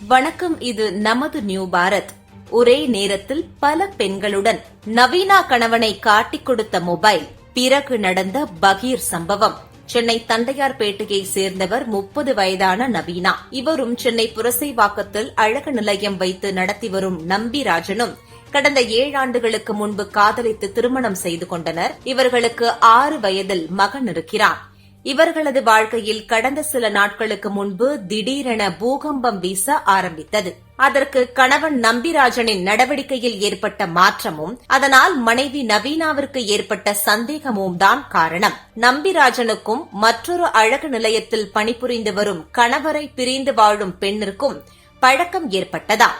வணக்கம். இது நமது நியூ பாரத். ஒரே நேரத்தில் பல பெண்களுடன் நவீனா கணவனை காட்டிக் கொடுத்த மொபைல், பிறகு நடந்த பகீர் சம்பவம். சென்னை தண்டையார்பேட்டையை சேர்ந்தவர் 30 வயதான நவீனா. இவரும் சென்னை புரசைவாக்கத்தில் அழகு நிலையம் வைத்து நடத்தி வரும் நம்பிராஜனும் கடந்த 7 ஆண்டுகளுக்கு முன்பு காதலித்து திருமணம் செய்து கொண்டனர். இவர்களுக்கு 6 வயதில் மகன் இருக்கிறார். இவர்களது வாழ்க்கையில் கடந்த சில நாட்களுக்கு முன்பு திடீரென பூகம்பம் வீச ஆரம்பித்தது. அதற்கு கணவன் நம்பிராஜனின் நடவடிக்கையில் ஏற்பட்ட மாற்றமும், அதனால் மனைவி நவீனாவிற்கு ஏற்பட்ட சந்தேகமும் தான் காரணம். நம்பிராஜனுக்கும் மற்றொரு அழகு நிலையத்தில் பணிபுரிந்து வரும் கணவரை பிரிந்து வாழும் பெண்ணிற்கும் பழக்கம் ஏற்பட்டதா?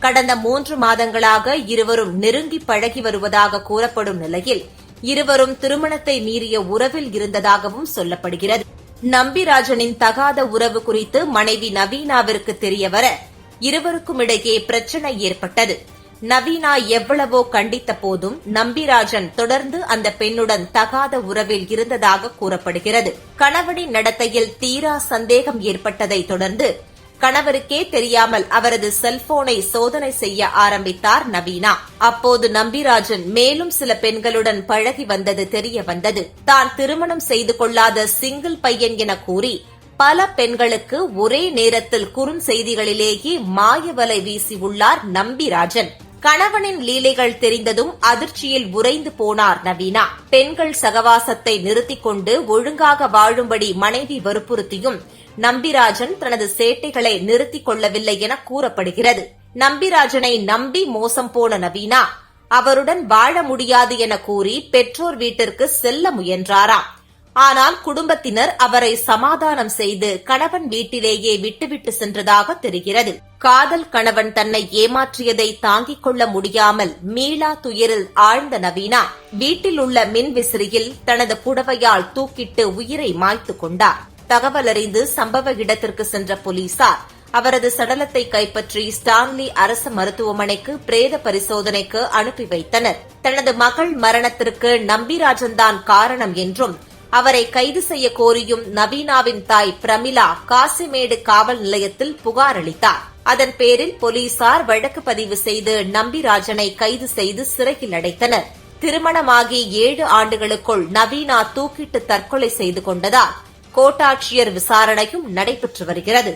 கடந்த 3 மாதங்களாக இருவரும் நெருங்கி பழகி வருவதாக கூறப்படும் நிலையில் இருவரும் திருமணத்தை மீறிய உறவில் இருந்ததாகவும் சொல்லப்படுகிறது. நம்பிராஜனின் தகாத உறவு குறித்து மனைவி நவீனாவிற்கு தெரியவர இருவருக்கும் இடையே பிரச்சனை ஏற்பட்டது. நவீனா எவ்வளவோ கண்டித்த போதும் நம்பிராஜன் தொடர்ந்து அந்த பெண்ணுடன் தகாத உறவில் இருந்ததாக கூறப்படுகிறது. கணவனின் நடத்தையில் தீரா சந்தேகம் ஏற்பட்டதை தொடர்ந்து கணவருக்கே தெரியாமல் அவரது செல்போனை சோதனை செய்ய ஆரம்பித்தார் நவீனா. அப்போது நம்பிராஜன் மேலும் சில பெண்களுடன் பழகி வந்தது தெரிய வந்தது. தான் திருமணம் செய்து கொள்ளாத சிங்கிள் பையன் என கூறி பல பெண்களுக்கு ஒரே நேரத்தில் குறுஞ்செய்திகளிலேயே மாயவலை வீசியுள்ளார் நம்பிராஜன். கணவனின் லீலைகள் தெரிந்ததும் அதிர்ச்சியில் உறைந்து போனார் நவீனா. பெண்கள் சகவாசத்தை நிறுத்திக் கொண்டு ஒழுங்காக வாழும்படி மனைவி வற்புறுத்தியும் நம்பிராஜன் தனது சேட்டைகளை நிறுத்திக் கொள்ளவில்லை என கூறப்படுகிறது. நம்பிராஜனை நம்பி மோசம் போன நவீனா அவருடன் வாழ முடியாது என கூறி பெற்றோர் வீட்டிற்கு செல்ல முயன்றாராம். ஆனால் குடும்பத்தினர் அவரை சமாதானம் செய்து கணவன் வீட்டிலேயே விட்டுவிட்டு சென்றதாக தெரிகிறது. காதல் கணவன் தன்னை ஏமாற்றியதை தாங்கிக் கொள்ள முடியாமல் மீளா துயரில் ஆழ்ந்த நவீனா வீட்டில் உள்ள மின்விசிறியில் தனது புடவையால் தூக்கிட்டு உயிரை மாய்த்துக் கொண்டார். தகவல் அறிந்து சம்பவ இடத்திற்கு சென்ற போலீசார் அவரது சடலத்தை கைப்பற்றி ஸ்டான்லி அரசு மருத்துவமனைக்கு பிரேத பரிசோதனைக்கு அனுப்பி வைத்தனர். தனது மகள் மரணத்திற்கு நம்பிராஜன் தான் காரணம் என்றும் அவரை கைது செய்ய கோரியும் நவீனாவின் தாய் பிரமிளா காசிமேடு காவல் நிலையத்தில் புகார் அளித்தார். அதன் பேரில் போலீசார் வழக்கு பதிவு செய்து நம்பிராஜனை கைது செய்து சிறையில் அடைத்தனர். திருமணமாகி 7 ஆண்டுகளுக்குள் நவீனா தூக்கிட்டு தற்கொலை செய்து கொண்டதால் கோட்டாட்சியர் விசாரணையும் நடைபெற்று வருகிறது.